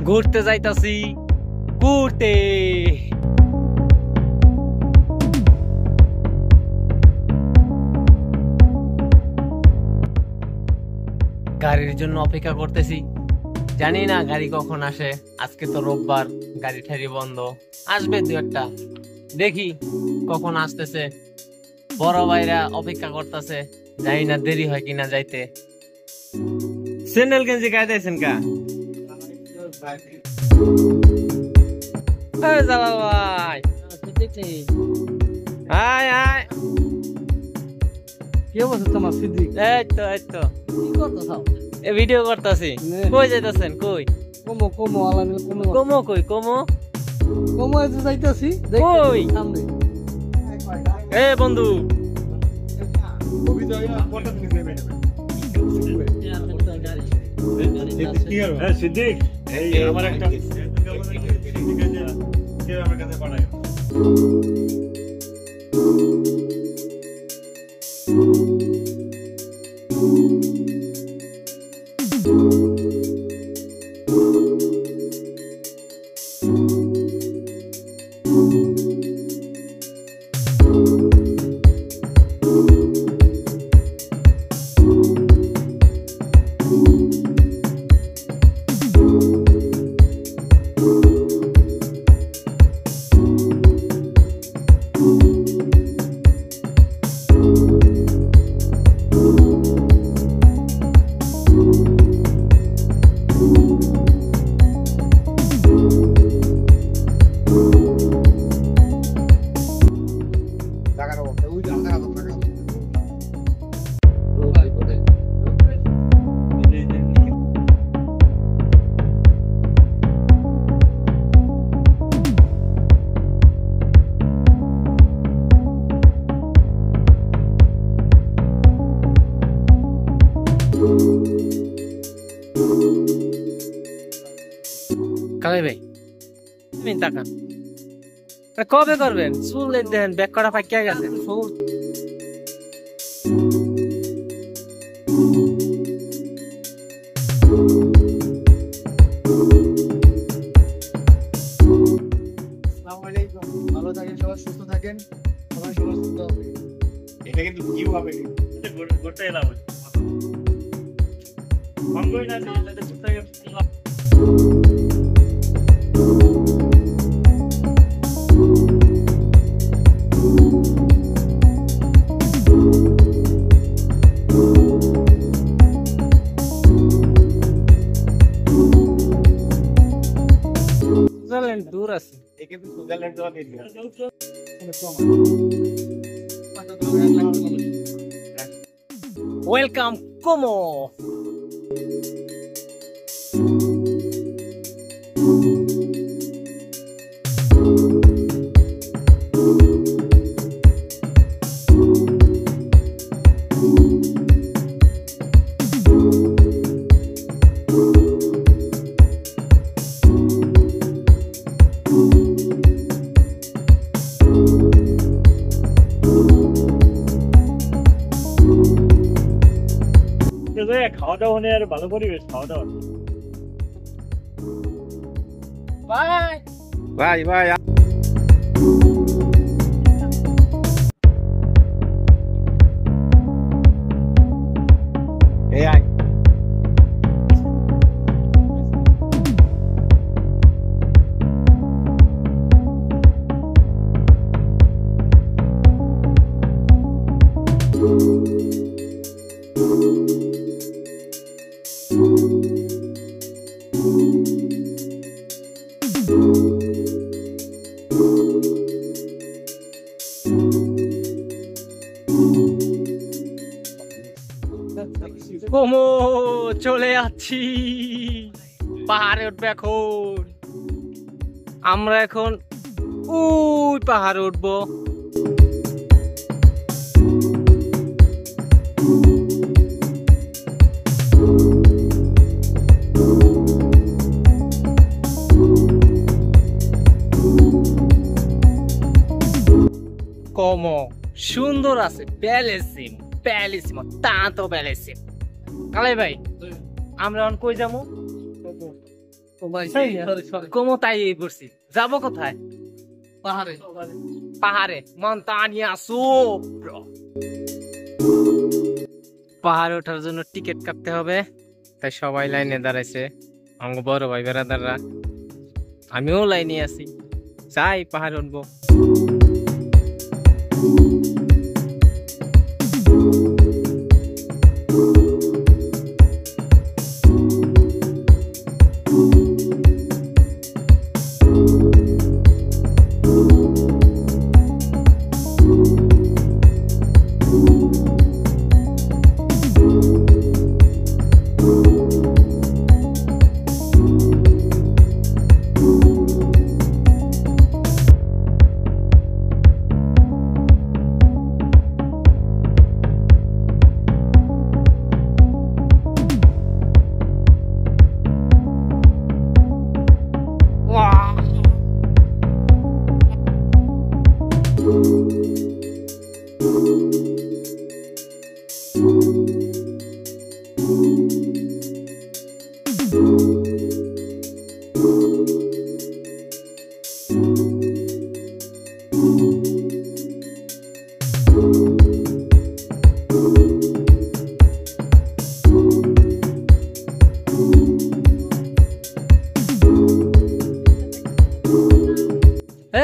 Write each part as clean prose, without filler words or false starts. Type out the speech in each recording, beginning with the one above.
ঘুরতে যাইতাছি, ঘুরতে। গাড়ির জন্য অপেক্ষা করতেছি, জানি না গাড়ি কখন আসে। আজকে তো রোববার, গাড়ি ঠাড়ি বন্ধ, আসবে দু একটা, দেখি কখন আসতেছে। বড় ভাইরা অপেক্ষা করতেছে, জানি না দেরি হয় কিনা যাইতে। স্যান্ডেল গেঞ্জি গাইতেছেন কা? জালাল ভাই, আয় আয়। কি অবস্থা তোমার সিদ্দিক? এই তো কি করতেছো? এ ভিডিও করতেছি। কই যাইতাছেন? কই কমো কমো আলাদা কমো কমো? কই কমো? কমো এসে যাইতাছি। কই সামনে এ বন্ধু, সিদ্দিক, এই আমার একটা আমার কাছে পাঠায়। কালাই ভাই তুমি তাকান, কবে করবেন? চুল দেন, ব্যাক করা পাকিয়া গেছে। ভালো থাকেন, সবাই সুস্থ থাকেন, সবাই সবার সুস্থ হবে। এটা কিন্তু কি হবে? ঘুরতে এলাম, মঙ্গই না ঘুরতে এলাম। সুইজারল্যান্ড দূর আছে। কিন্তু সুইজারল্যান্ড যাওয়া নেই। Welcome Como. খাওয়া দাওয়া হলে আর ভালো পরিবেশ, খাওয়া দাওয়া। বাই ভাই ভাই এই আয়। কোমো চলে যাচ্ছি, পাহাড়ে উঠবে এখন। আমরা এখন ওই পাহাড়ে উঠবো। Como সুন্দর আছে, বেলেসিম বেলেসিম, tanto বেলেসিম। কালাই ভাই আমরা এখন কই যাবো? ও ভাই কমো তাই করছি, যাবো কোথায়? পাহাড়ে পাহাড়ে। মন তা নিয়ে আসো। পাহাড়ে ওঠার জন্য টিকিট কাটতে হবে, তাই সবাই লাইনে দাঁড়াইছে। আমার বড় ভাই বেড়াদাররা, আমিও লাইনে আছি, যাই পাহাড়ে উঠবো।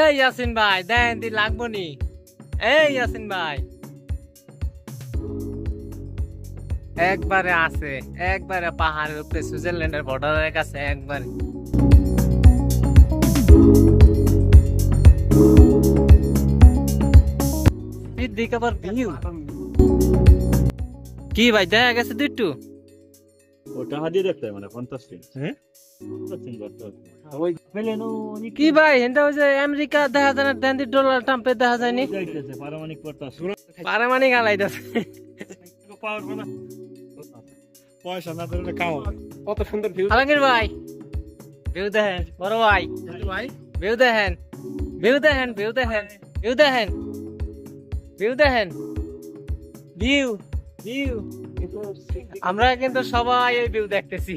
এই ইয়াসিন ভাই, দেন দি লাগবো নি? এই ইয়াসিন ভাই, একবারে আছে, একবারে পাহাড়ের উপরে সুইজারল্যান্ডের বর্ডারের কাছে একবারে। দিকে আবার ভিউ কি ভাই, দেখা গেছে তো একটু? ওটা হাদিয়ে দেখতে মানে 50 দিন। হ্যাঁ ওই পেলেন কি ভাই, এটা ওই যে আমেরিকা দেখা যায় না, $10 ট্রাম্পে দেখা যায়নি? যাইতেছে পারমাণবিক পড়তাছ। পারমাণবিক আলাইতাছে। পাওয়ার না পয়সা না দিলে কাও। কত সুন্দর ভিউ। আলমগীর ভাই, ভিউ দেখেন। বড় ভাই, ভাই ভিউ দেখেন, ভিউ দেখেন, ভিউ দেখেন, ভিউ দেখেন, ভিউ দেখেন, ভিউ ভিউ। আমরা কিন্তু সবাই এই ভিউ দেখতেছি।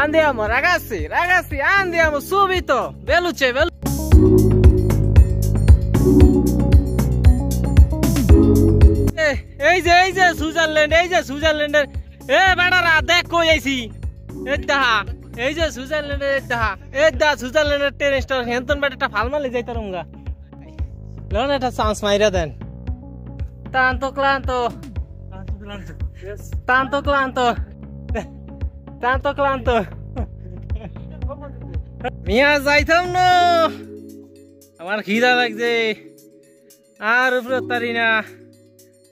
Andiamo ragazzi, ragazzi, andiamo subito, veloce, veloce. এই যে সুইজারল্যান্ড, এই যে সুইজারল্যান্ডের এ বেটারা দেখ কই আইছি। এই যে সুইজারল্যান্ডের সুইজারল্যান্ডের ট্রেন স্টেশন। হেনতন বেটাটা ফালমালে যাইতারুম গা। লন একটা চান্স মাইরা দেন। ক্লান্ত ক্লান্ত ক্লান্ত ক্লান্ত ক্লান্ত ক্লান্ত মিয়া, যাইতাম না, আমার খিদা লাগছে আর উপরে তারি না।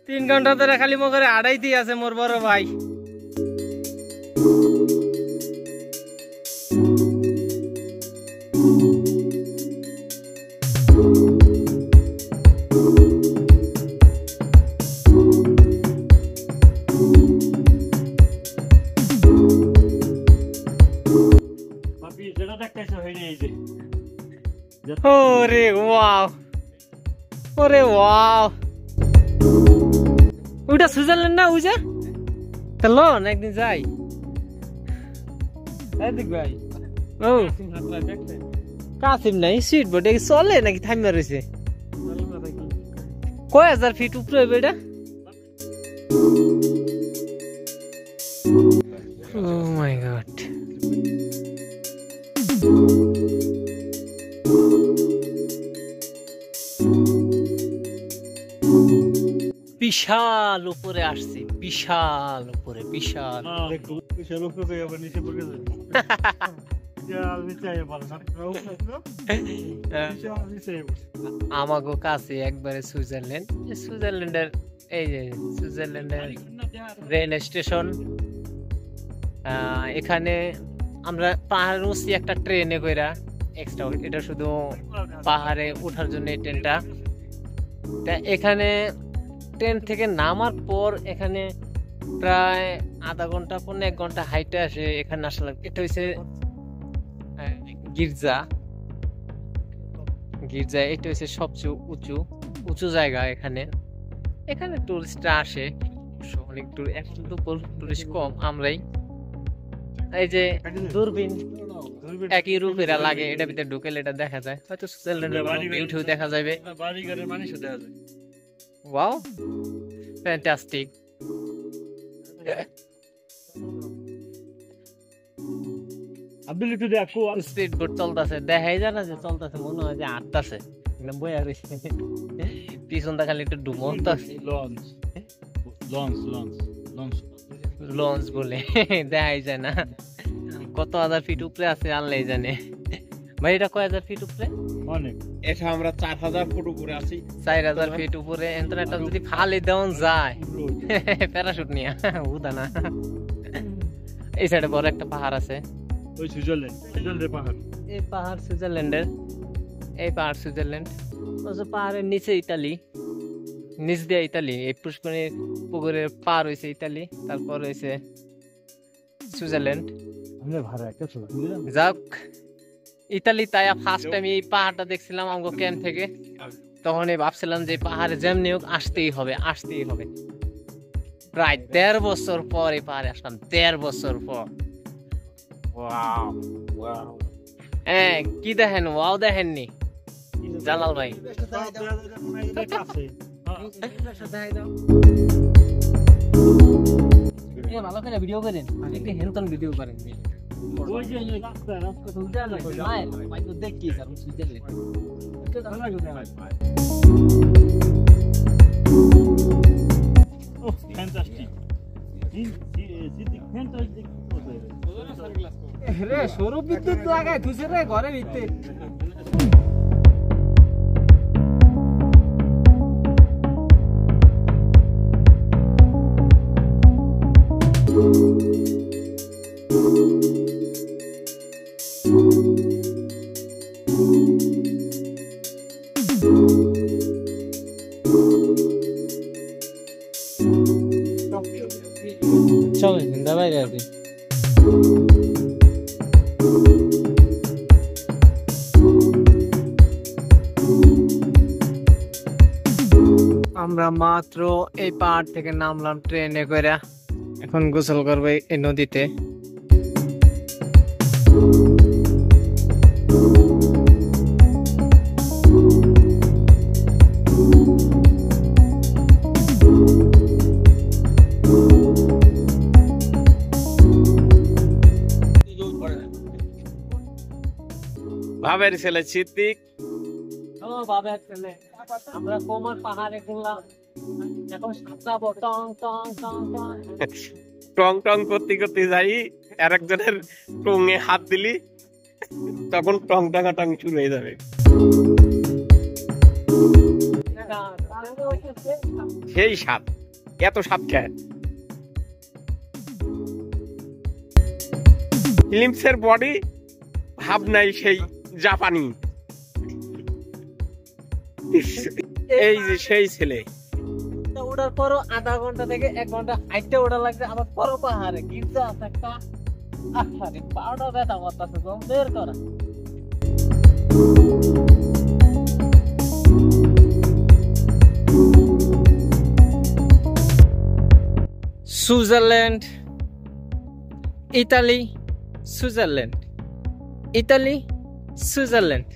3 ঘন্টা ধরে খালি মগরে আড়াইতেই আছে মোর বড় ভাই। যেটা দেখতেছো হইনি এই যে। ওরে ওয়াও, ওরে ওয়াও, ওইটা সুইজারল্যান্ড না? ওই যে চলো একদিন যাই। এদিক ভাই, ও কাসিম নাই, সিট বোর্ডে চলে নাকি থামিয়া রয়েছে? কয় 1000 ফিট উপরে হইবে এটা? ও মাই গড, বিশাল উপরে আসছি, বিশাল উপরে, বিশাল। আমাগো কাছে একবারে সুইজারল্যান্ড। সুইজারল্যান্ডের এই যে সুইজারল্যান্ডের রেল স্টেশন। এখানে আমরা পাহাড়ে উঠছি একটা ট্রেনে কইরা এক্সট্রা। এটা শুধু পাহাড়ে ওঠার জন্য এই ট্রেনটা। এখানে ট্রেন থেকে নামার পর এখানে প্রায় আধা ঘন্টা 1 ঘন্টা হাইটে আসে এখানে আসলে। এটা হচ্ছে গির্জা, গির্জা এটা হচ্ছে সবচেয়ে উঁচু জায়গা এখানে। এখানে টুরিস্টরা আসে, অনেক এখন তো টুরিস্ট কম, আমরাই এই যে দূরবীন একই রূপেরা লাগে, এটা ভিতরে ঢুকেলে এটা দেখা যায়, হয়তো সুইজারল্যান্ডের ভিউ দেখা যাবে। বাড়িঘরের মানুষও দেখা যায়। Wow, fantastic. আব্দুল একটু দেখো। স্পিড বোট চলতেছে, দেখাই যায় না যে চলতেছে, মনে হয় যে আটটাছে বইয়া রয়েছে। পিছনটা খালি একটু ডুমোতেছে। Launch launch launch launch launch বলে দেখাই যায় না, কত হাজার ফিট উপরে আছে আল্লাহ জানে। ভাই এটা কয় হাজার ফিট উপরে? অনেক। এটা আমরা 4000 ফুট উপরে আছি। 4000 ফিট উপরে। ইন্টারনেটটা যদি ফালি দেওয়া যায় প্যারাশুট নিয়ে উদা না। এই সাইডে বড় একটা পাহাড় আছে, ওই সুইজারল্যান্ড, সুইজারল্যান্ডের পাহাড়। এই পাহাড় সুইজারল্যান্ডের, এই পাহাড় সুইজারল্যান্ড। পাহাড়ের নিচে ইতালি, নিচ দিয়ে ইতালি। এই পুষ্করিণীর পুকুরের পার হয়েছে ইতালি, তারপর হয়েছে সুইজারল্যান্ড। যাক ইতালি। তাই ফার্স্ট টাইম এই পাহাড়টা দেখছিলাম আমগো ক্যাম্প থেকে, তখনই ভাবছিলাম যে পাহাড়ে যেমনি হোক আসতেই হবে, আসতেই হবে। প্রায় 13 বছর পর এই পাহাড়ে আসলাম, 13 বছর পর। Wow wow. হ্যাঁ, কি দেখেন? ওয়াও দেখেননি জালাল ভাই? ভালো করে ভিডিও করেন, একটু হেলতন ভিডিও করেন। দেখি স্যার রে সৌর বিদ্যুৎ লাগায় তুই রে ঘরের ভিতরে। চলেন দাবাই যাবে। আমরা মাত্র এই পাহাড় থেকে নামলাম ট্রেনে করে, এখন গোসল করবো এই নদীতে। ভাবের ছেলে সিদ্দিক। আমরা কোমর পাহাড়ে ঘুরলাম, এখন সাঁতরাবো টং টং টং টং। টং টং করতে করতে যাই, আর একজনের টঙে হাত দিলি তখন টং টাঙা টং শুরু হয়ে যাবে। সেই স্বাদ, এত স্বাদ খায়। ফিলিপসের বডি ভাব নাই সেই জাপানি। এই যে সেই ছেলে ওঠার পরও আধা ঘন্টা থেকে 1 ঘন্টা হাইটে ওঠা লাগছে, আবার পরও পাহাড়ে গির্জা আছে একটা। আরে পাউডা ব্যথা করতেছে, গন্ধের করা। Switzerland, Italy, Switzerland, Italy, Switzerland.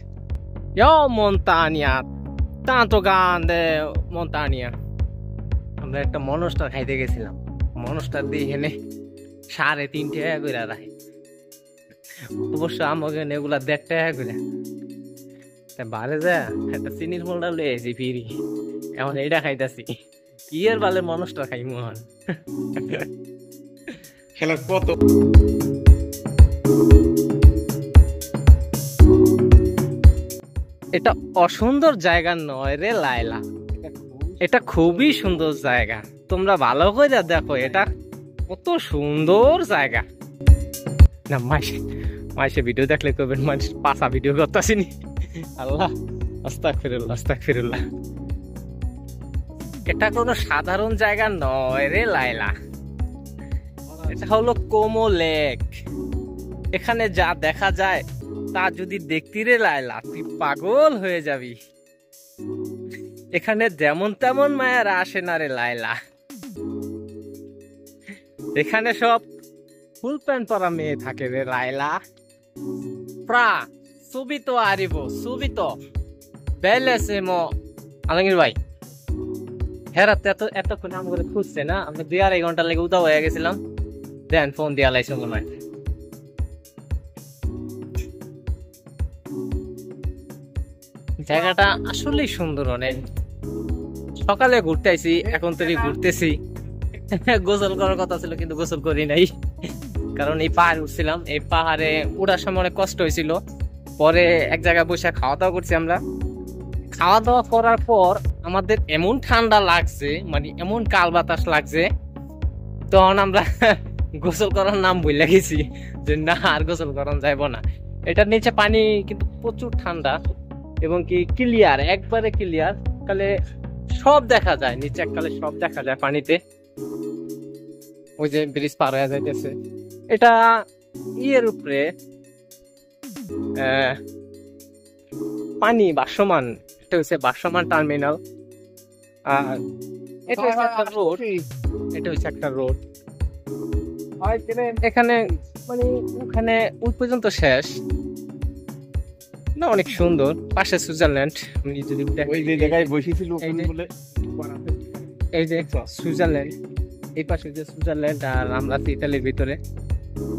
Io montagna, tanto grande montagna. আমরা একটা মনস্টার খাইতে গেছিলাম, মনস্টার দিয়ে এনে 3.5 টাকা করে রাখে। অবশ্য আমাকে এগুলা 1.5 টাকা করে। তাই বারে যা একটা চিনির মোলটা লয়ে এসি ফিরি, এখন এইটা খাইতাছি। কি আর বালে মনস্টার খাই মোহন খেলা কত। এটা অসুন্দর জায়গা নয় রে লাইলা, এটা খুবই সুন্দর জায়গা। তোমরা ভালো করে দেখো, এটা কত সুন্দর জায়গা। না মাসে ভিডিও দেখলে করবেন, মানুষ পাশা ভিডিও করতেছিনি। আল্লাহ, আস্তাগফিরুল্লাহ, আস্তাগফিরুল্লাহ। এটা কোনো সাধারণ জায়গা নয় রে লাইলা, এটা হলো কোমো লেক। এখানে যা দেখা যায় তা যদি দেখতি রে লাইলা তুই পাগল হয়ে যাবি। এখানে যেমন তেমন মায়েরা আসে না রে লাইলা, এখানে সব ফুল প্যান্ট পরা মেয়ে থাকে রে লাইলা প্রা সুবিতো আরিবো সুবিতো বেলেসেমো আলমগীর ভাই হেরাতে এতক্ষণ আম করে খুঁজছে না আমরা 2-2.5 ঘন্টা লেগে উদা হয়ে গেছিলাম দেন ফোন দিয়ে আলাইছো মনে হয় জায়গাটা আসলেই সুন্দর অনেক সকালে ঘুরতে আইছি এখন তৈরি ঘুরতেছি গোসল করার কথা ছিল কিন্তু গোসল করি নাই কারণ এই পাহাড়ে উঠছিলাম এই পাহাড়ে উঠার সময় অনেক কষ্ট হয়েছিল পরে এক জায়গায় বসে খাওয়া দাওয়া করছি আমরা খাওয়া দাওয়া করার পর আমাদের এমন ঠান্ডা লাগছে মানে এমন কাল বাতাস লাগছে তখন আমরা গোসল করার নাম ভুলে গেছি যে না আর গোসল করানো যাইব না এটার নিচে পানি কিন্তু প্রচুর ঠান্ডা এবং কি ক্লিয়ার একবারে ক্লিয়ার কালে সব দেখা যায় নিচে এককালে সব দেখা যায় পানিতে ওই যে ব্রিজ পার হয়ে যাইতেছে এটা ইয়ের উপরে পানি ভাসমান এটা হচ্ছে ভাসমান টার্মিনাল আর এটা হচ্ছে একটা রোড এটা হচ্ছে একটা রোড এখানে মানে ওখানে ওই পর্যন্ত শেষ না অনেক সুন্দর পাশে সুইজারল্যান্ড আমি যদি ওই যে জায়গায় বসেছিল এই যে সুইজারল্যান্ড এই পাশে যে সুইজারল্যান্ড আর আমরা ইতালির ভিতরে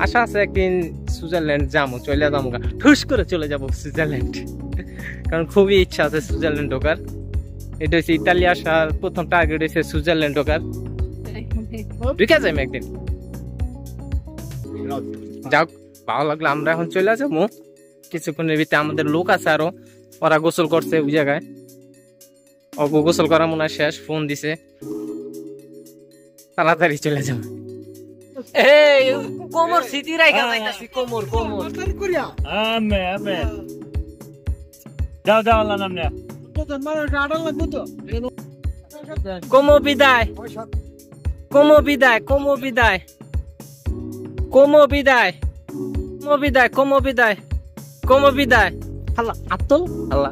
আশা আছে একদিন সুইজারল্যান্ড যাবো চলে যাবো ঠুস করে চলে যাবো সুইজারল্যান্ড কারণ খুবই ইচ্ছা আছে সুইজারল্যান্ড ঢোকার এটা হচ্ছে ইতালি আসার প্রথম টার্গেট হচ্ছে সুইজারল্যান্ড ঢোকার ঢুকে যাই একদিন যাক ভালো লাগলো আমরা এখন চলে যাবো কিছুক্ষণের ভিতরে আমাদের লোক আছে আরো ওরা গোসল করছে ওই জায়গায় গোসল করা মনে হয় শেষ ফোন দিছে তাড়াতাড়ি চলে যাবো এই কোমর সিটি রাইখা যাইতাছি কোমর আমি যাও যাও আল্লাহ নাম নিয়া কোমো বিদায় কোমো বিদায় কোমো বিদায় কোমো বিদায় কোমো বিদায় কোমো বিদায় কোমো বিদায় আল্লাহ আব্দুল আল্লাহ